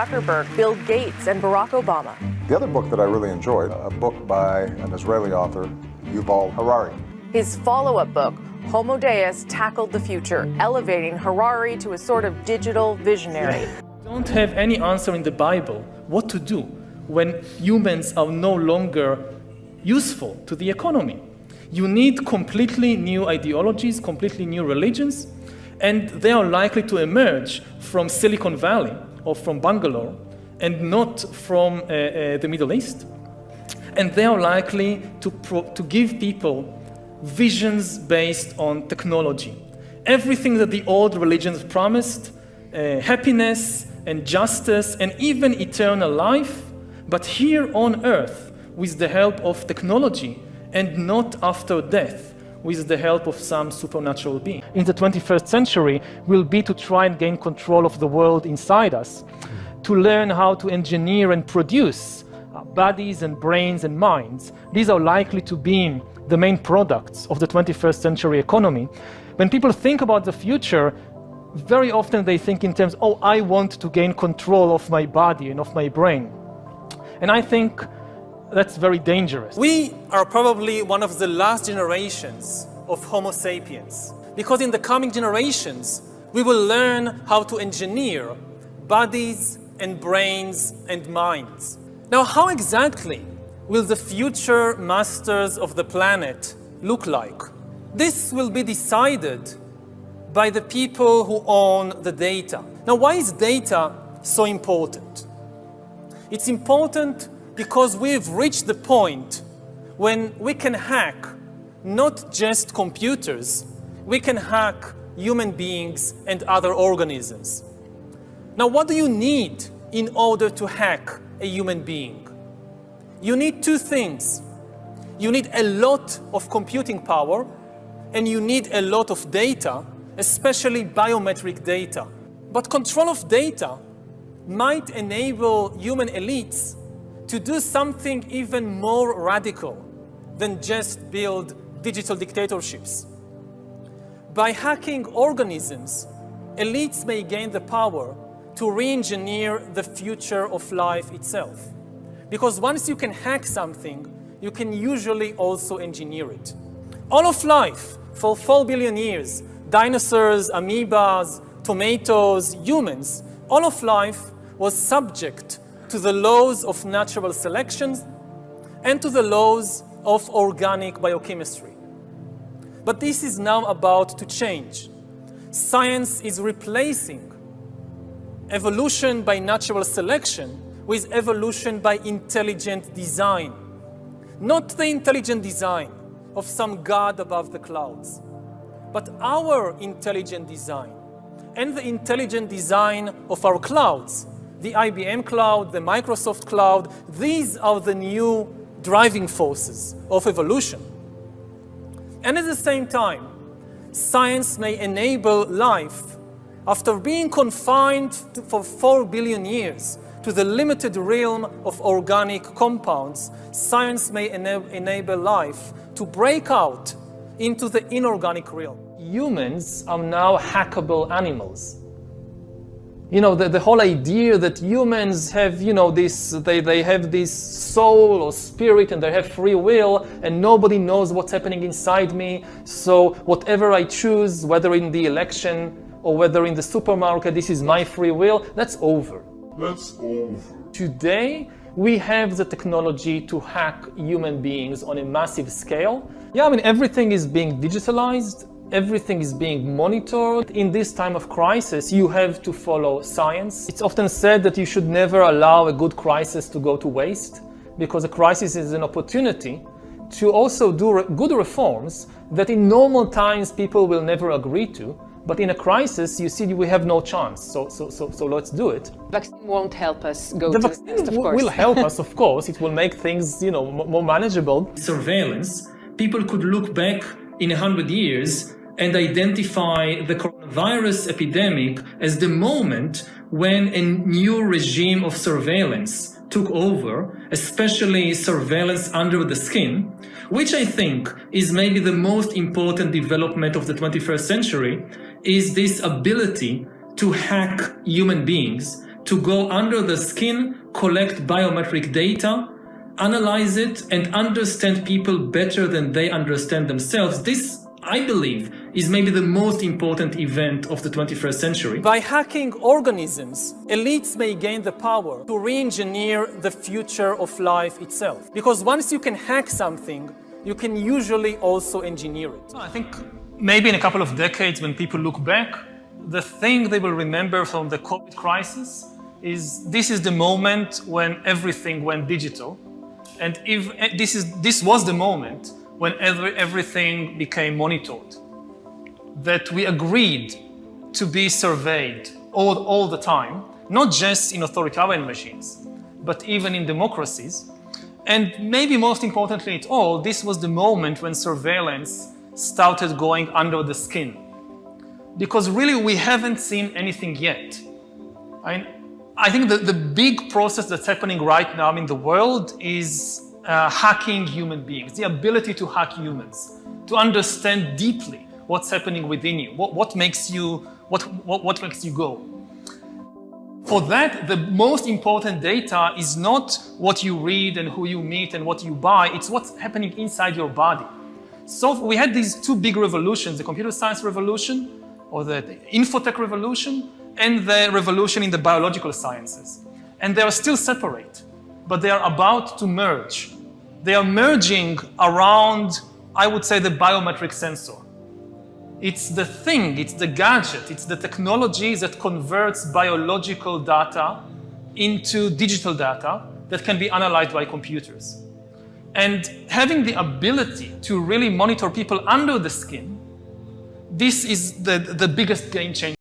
Zuckerberg, Bill Gates, and Barack Obama. The other book that I really enjoyed, a book by an Israeli author, Yuval Harari. His follow-up book, Homo Deus Tackled the Future, elevating Harari to a sort of digital visionary. Don't have any answer in the Bible what to do when humans are no longer useful to the economy. You need completely new ideologies, completely new religions, and they are likely to emerge from Silicon Valley or from Bangalore and not from the Middle East. And they are likely to give people visions based on technology. Everything that the old religions promised, happiness and justice and even eternal life, but here on earth with the help of technology and not after death with the help of some supernatural being. In the 21st century will be to try and gain control of the world inside us, to learn how to engineer and produce bodies and brains and minds. These are likely to be the main products of the 21st century economy. When people think about the future, very often they think in terms, oh, I want to gain control of my body and of my brain. And I think that's very dangerous. We are probably one of the last generations of Homo sapiens, because in the coming generations, we will learn how to engineer bodies and brains and minds. Now, how exactly will the future masters of the planet look like? This will be decided by the people who own the data. Now, why is data so important? It's important because we've reached the point when we can hack not just computers, we can hack human beings and other organisms. Now, what do you need in order to hack a human being? You need two things. You need a lot of computing power, and you need a lot of data, especially biometric data. But control of data might enable human elites to do something even more radical than just build digital dictatorships. By hacking organisms, elites may gain the power to re-engineer the future of life itself. Because once you can hack something, you can usually also engineer it. All of life, for 4 billion years, dinosaurs, amoebas, tomatoes, humans, all of life was subject to the laws of natural selection and to the laws of organic biochemistry. But this is now about to change. Science is replacing evolution by natural selection with evolution by intelligent design. Not the intelligent design of some god above the clouds, but our intelligent design and the intelligent design of our clouds. The IBM cloud, the Microsoft cloud, these are the new driving forces of evolution. And at the same time, science may enable life, after being confined for 4 billion years to the limited realm of organic compounds, science may enable life to break out into the inorganic realm. Humans are now hackable animals. You know, the whole idea that humans have, they have this soul or spirit and they have free will and nobody knows what's happening inside me. So whatever I choose, whether in the election or whether in the supermarket, this is my free will, that's over. That's over. Today, we have the technology to hack human beings on a massive scale. Yeah, I mean, everything is being digitalized. Everything is being monitored. In this time of crisis, you have to follow science. It's often said that you should never allow a good crisis to go to waste, because a crisis is an opportunity to also do good reforms that in normal times people will never agree to. But in a crisis, you see, we have no chance. So let's do it. Vaccine won't help us go the to vaccine the next, of course. will help us, of course. It will make things, more manageable. Surveillance. People could look back in 100 years and identify the coronavirus epidemic as the moment when a new regime of surveillance took over, especially surveillance under the skin, which I think is maybe the most important development of the 21st century, is this ability to hack human beings, to go under the skin, collect biometric data, analyze it, and understand people better than they understand themselves. This, I believe, is maybe the most important event of the 21st century. By hacking organisms, elites may gain the power to re-engineer the future of life itself. Because once you can hack something, you can usually also engineer it. I think maybe in a couple of decades, when people look back, the thing they will remember from the COVID crisis is this is the moment when everything went digital. And if this was the moment when everything became monitored, that we agreed to be surveyed all the time, not just in authoritarian regimes, but even in democracies. And maybe most importantly at all, this was the moment when surveillance started going under the skin. Because really we haven't seen anything yet. I think the big process that's happening right now in the world is hacking human beings, the ability to hack humans, to understand deeply what's happening within you, what makes you go. For that, the most important data is not what you read and who you meet and what you buy, it's what's happening inside your body. So we had these two big revolutions, the computer science revolution, or the infotech revolution, and the revolution in the biological sciences. And they are still separate, but they are about to merge. They are merging around, I would say, the biometric sensor. It's the thing, it's the gadget, it's the technology that converts biological data into digital data that can be analyzed by computers. And having the ability to really monitor people under the skin, this is the biggest game changer.